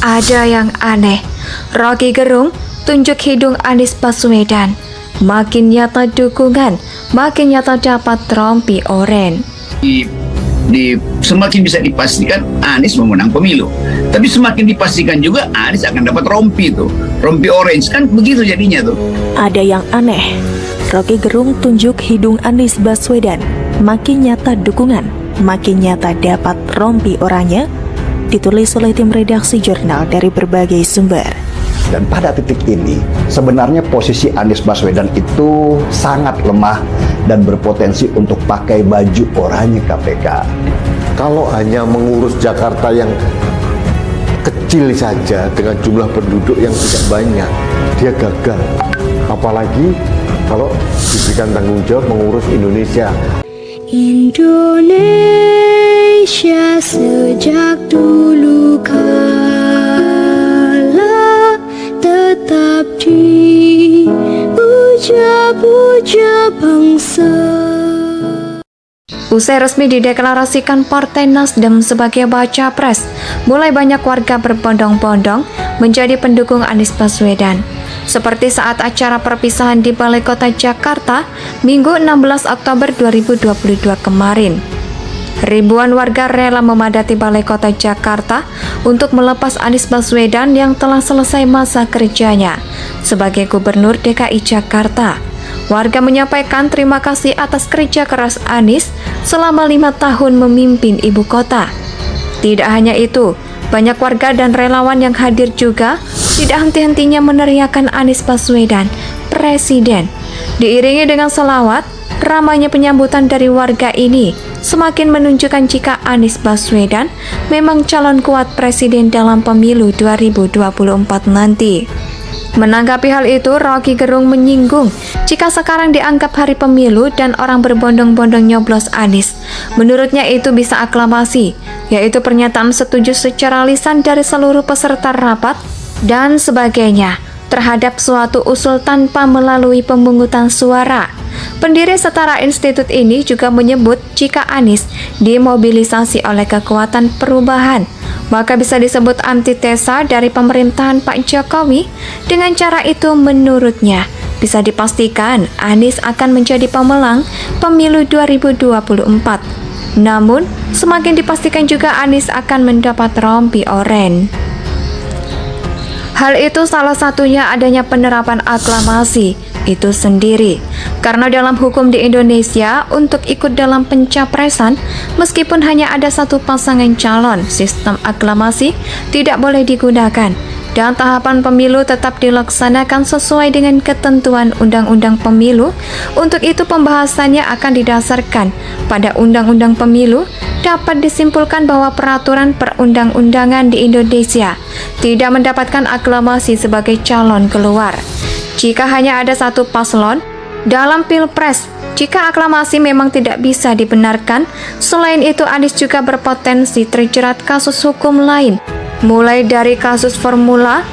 Ada yang aneh. Rocky Gerung tunjuk hidung Anies Baswedan. Makin nyata dukungan, makin nyata dapat rompi oren. Semakin bisa dipastikan Anies memenang pemilu, tapi semakin dipastikan juga Anies akan dapat rompi tuh, rompi orange, kan begitu jadinya tuh. Ada yang aneh. Rocky Gerung tunjuk hidung Anies Baswedan. Makin nyata dukungan, makin nyata dapat rompi oranye. Ditulis oleh tim redaksi jurnal dari berbagai sumber. Dan pada titik ini, sebenarnya posisi Anies Baswedan itu sangat lemah dan berpotensi untuk pakai baju oranye KPK. Kalau hanya mengurus Jakarta yang kecil saja dengan jumlah penduduk yang tidak banyak, dia gagal. Apalagi kalau diberikan tanggung jawab mengurus Indonesia. Indonesia sejak dulu kala tetap dipuja-puja bangsa. Usai resmi dideklarasikan Partai Nasdem sebagai baca pres, mulai banyak warga berbondong-bondong menjadi pendukung Anies Baswedan. Seperti saat acara perpisahan di Balai Kota Jakarta, Minggu 16 Oktober 2022 kemarin. Ribuan warga rela memadati Balai Kota Jakarta untuk melepas Anies Baswedan yang telah selesai masa kerjanya sebagai Gubernur DKI Jakarta. Warga menyampaikan terima kasih atas kerja keras Anies selama 5 tahun memimpin ibu kota. Tidak hanya itu, banyak warga dan relawan yang hadir juga tidak henti-hentinya meneriakan Anies Baswedan, Presiden. Diiringi dengan selawat, ramainya penyambutan dari warga ini semakin menunjukkan jika Anies Baswedan memang calon kuat presiden dalam pemilu 2024 nanti. Menanggapi hal itu, Rocky Gerung menyinggung jika sekarang dianggap hari pemilu dan orang berbondong-bondong nyoblos Anies. Menurutnya itu bisa aklamasi, yaitu pernyataan setuju secara lisan dari seluruh peserta rapat dan sebagainya terhadap suatu usul tanpa melalui pemungutan suara. Pendiri Setara Institut ini juga menyebut jika Anies dimobilisasi oleh kekuatan perubahan, maka bisa disebut antitesa dari pemerintahan Pak Jokowi. Dengan cara itu menurutnya bisa dipastikan Anies akan menjadi pemenang pemilu 2024. Namun, semakin dipastikan juga Anies akan mendapat rompi oren. Hal itu salah satunya adanya penerapan aklamasi itu sendiri. Karena dalam hukum di Indonesia, untuk ikut dalam pencapresan, meskipun hanya ada satu pasangan calon, sistem aklamasi tidak boleh digunakan. Dan tahapan pemilu tetap dilaksanakan sesuai dengan ketentuan Undang-Undang Pemilu. Untuk itu pembahasannya akan didasarkan pada Undang-Undang Pemilu. Dapat disimpulkan bahwa peraturan perundang-undangan di Indonesia tidak mendapatkan aklamasi sebagai calon keluar. Jika hanya ada satu paslon dalam Pilpres, jika aklamasi memang tidak bisa dibenarkan. Selain itu, Anies juga berpotensi terjerat kasus hukum lain, mulai dari kasus formula,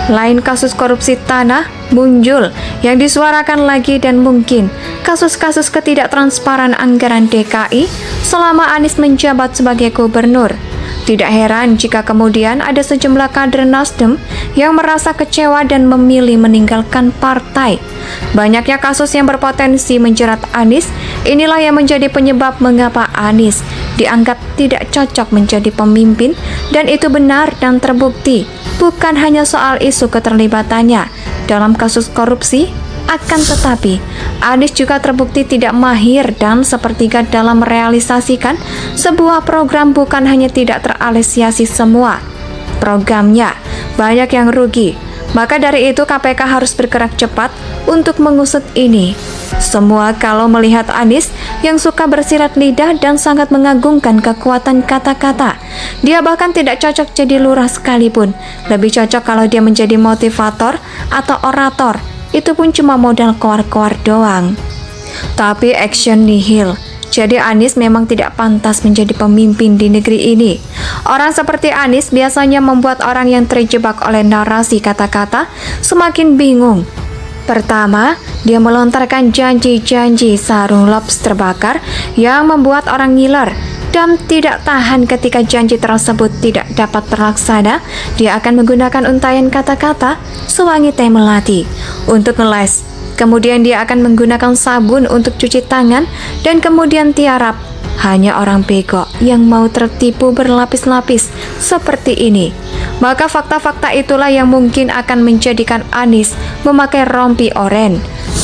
lain kasus korupsi tanah, muncul yang disuarakan lagi, dan mungkin kasus-kasus ketidaktransparan anggaran DKI selama Anies menjabat sebagai gubernur. Tidak heran jika kemudian ada sejumlah kader Nasdem yang merasa kecewa dan memilih meninggalkan partai. Banyaknya kasus yang berpotensi menjerat Anies, inilah yang menjadi penyebab mengapa Anies dianggap tidak cocok menjadi pemimpin, dan itu benar dan terbukti. Bukan hanya soal isu keterlibatannya dalam kasus korupsi, akan tetapi Anies juga terbukti tidak mahir dan sepertiga dalam merealisasikan sebuah program. Bukan hanya tidak terrealisasi semua programnya, banyak yang rugi. Maka dari itu KPK harus bergerak cepat untuk mengusut ini semua. Kalau melihat Anies yang suka bersilat lidah dan sangat mengagungkan kekuatan kata-kata, dia bahkan tidak cocok jadi lurah sekalipun. Lebih cocok kalau dia menjadi motivator atau orator. Itu pun cuma modal koar-koar doang. Tapi action nihil. Jadi Anies memang tidak pantas menjadi pemimpin di negeri ini. Orang seperti Anies biasanya membuat orang yang terjebak oleh narasi kata-kata semakin bingung. Pertama, dia melontarkan janji-janji sarung lobster bakar yang membuat orang ngiler dan tidak tahan ketika janji tersebut tidak dapat terlaksana, dia akan menggunakan untayan kata-kata sewangi teh melati untuk ngeles. Kemudian dia akan menggunakan sabun untuk cuci tangan dan kemudian tiarap. Hanya orang bego yang mau tertipu berlapis-lapis seperti ini. Maka fakta-fakta itulah yang mungkin akan menjadikan Anies memakai rompi oranye.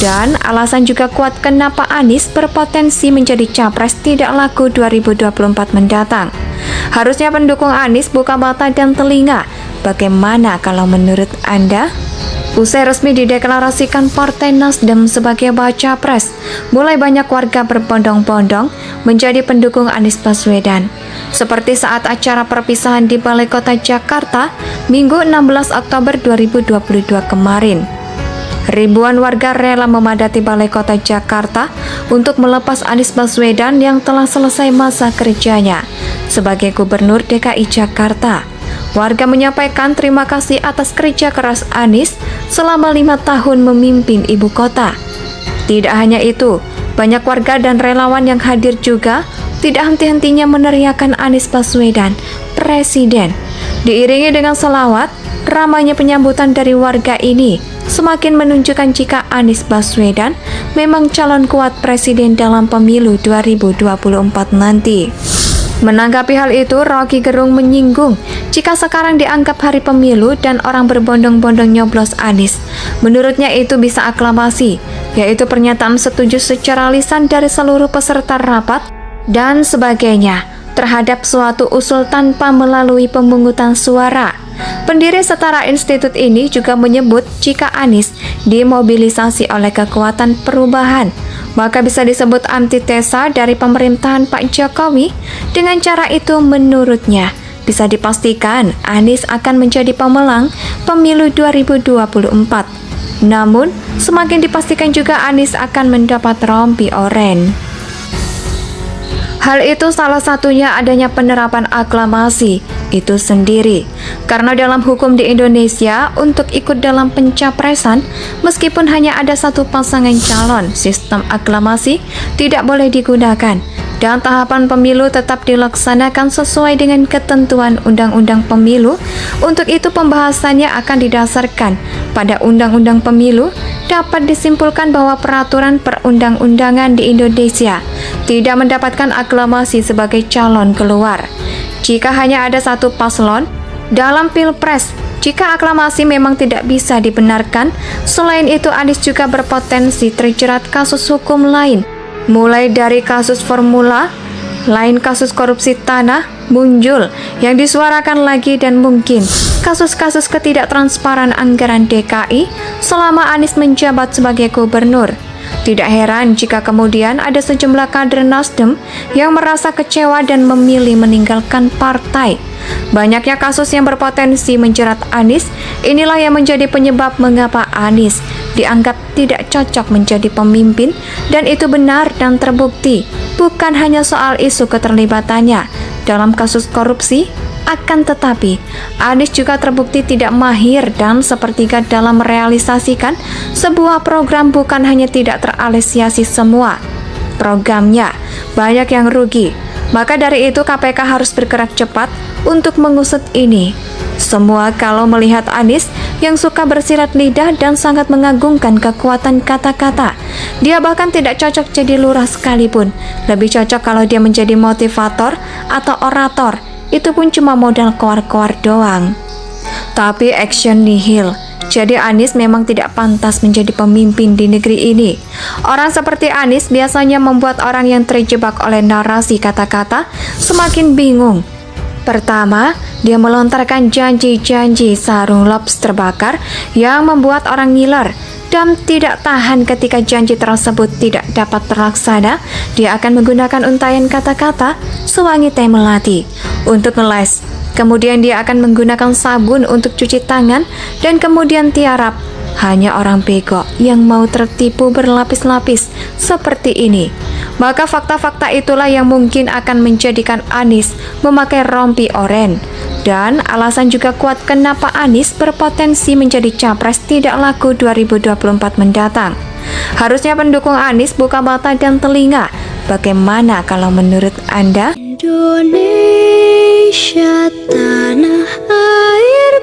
Dan alasan juga kuat kenapa Anies berpotensi menjadi capres tidak laku 2024 mendatang. Harusnya pendukung Anies buka mata dan telinga. Bagaimana kalau menurut Anda? Usai resmi dideklarasikan Partai Nasdem sebagai baca pres, mulai banyak warga berbondong-bondong menjadi pendukung Anies Baswedan. Seperti saat acara perpisahan di Balai Kota Jakarta, Minggu 16 Oktober 2022 kemarin. Ribuan warga rela memadati Balai Kota Jakarta untuk melepas Anies Baswedan yang telah selesai masa kerjanya sebagai Gubernur DKI Jakarta. Warga menyampaikan terima kasih atas kerja keras Anies selama 5 tahun memimpin ibu kota. Tidak hanya itu, banyak warga dan relawan yang hadir juga tidak henti-hentinya meneriakan Anies Baswedan, Presiden. Diiringi dengan selawat, ramainya penyambutan dari warga ini semakin menunjukkan jika Anies Baswedan memang calon kuat presiden dalam pemilu 2024 nanti. Menanggapi hal itu, Rocky Gerung menyinggung jika sekarang dianggap hari pemilu dan orang berbondong-bondong nyoblos Anies. Menurutnya itu bisa aklamasi, yaitu pernyataan setuju secara lisan dari seluruh peserta rapat dan sebagainya terhadap suatu usul tanpa melalui pemungutan suara. Pendiri Setara Institut ini juga menyebut jika Anies dimobilisasi oleh kekuatan perubahan, maka bisa disebut antitesa dari pemerintahan Pak Jokowi. Dengan cara itu menurutnya bisa dipastikan Anies akan menjadi pemenang pemilu 2024. Namun, semakin dipastikan juga Anies akan mendapat rompi oranye. Hal itu salah satunya adanya penerapan aklamasi itu sendiri. Karena dalam hukum di Indonesia, untuk ikut dalam pencapresan, meskipun hanya ada satu pasangan calon, sistem aklamasi tidak boleh digunakan. Dan tahapan pemilu tetap dilaksanakan sesuai dengan ketentuan Undang-Undang Pemilu. Untuk itu pembahasannya akan didasarkan pada Undang-Undang Pemilu. Dapat disimpulkan bahwa peraturan perundang-undangan di Indonesia tidak mendapatkan aklamasi sebagai calon keluar jika hanya ada satu paslon dalam Pilpres. Jika aklamasi memang tidak bisa dibenarkan, selain itu Anies juga berpotensi terjerat kasus hukum lain, mulai dari kasus formula, lain kasus korupsi tanah, muncul yang disuarakan lagi, dan mungkin kasus-kasus ketidaktransparan anggaran DKI selama Anies menjabat sebagai gubernur. Tidak heran jika kemudian ada sejumlah kader Nasdem yang merasa kecewa dan memilih meninggalkan partai. Banyaknya kasus yang berpotensi menjerat Anies, inilah yang menjadi penyebab mengapa Anies dianggap tidak cocok menjadi pemimpin, dan itu benar dan terbukti. Bukan hanya soal isu keterlibatannya dalam kasus korupsi, akan tetapi Anies juga terbukti tidak mahir dan sepertiga dalam merealisasikan sebuah program. Bukan hanya tidak terrealisasi semua programnya, banyak yang rugi. Maka dari itu KPK harus bergerak cepat untuk mengusut ini semua. Kalau melihat Anies yang suka bersilat lidah dan sangat mengagungkan kekuatan kata-kata, dia bahkan tidak cocok jadi lurah sekalipun. Lebih cocok kalau dia menjadi motivator atau orator. Itu pun cuma modal koar-koar doang. Tapi action nihil. Jadi Anies memang tidak pantas menjadi pemimpin di negeri ini. Orang seperti Anies biasanya membuat orang yang terjebak oleh narasi kata-kata semakin bingung. Pertama, dia melontarkan janji-janji sarung lobster bakar yang membuat orang ngiler. Dan tidak tahan ketika janji tersebut tidak dapat terlaksana, dia akan menggunakan untayan kata-kata sewangi teh melati untuk ngeles. Kemudian dia akan menggunakan sabun untuk cuci tangan dan kemudian tiarap. Hanya orang bego yang mau tertipu berlapis-lapis seperti ini. Maka fakta-fakta itulah yang mungkin akan menjadikan Anies memakai rompi oranye. Dan alasan juga kuat kenapa Anies berpotensi menjadi capres tidak laku 2024 mendatang. Harusnya pendukung Anies buka mata dan telinga. Bagaimana kalau menurut Anda? Indonesia tanah air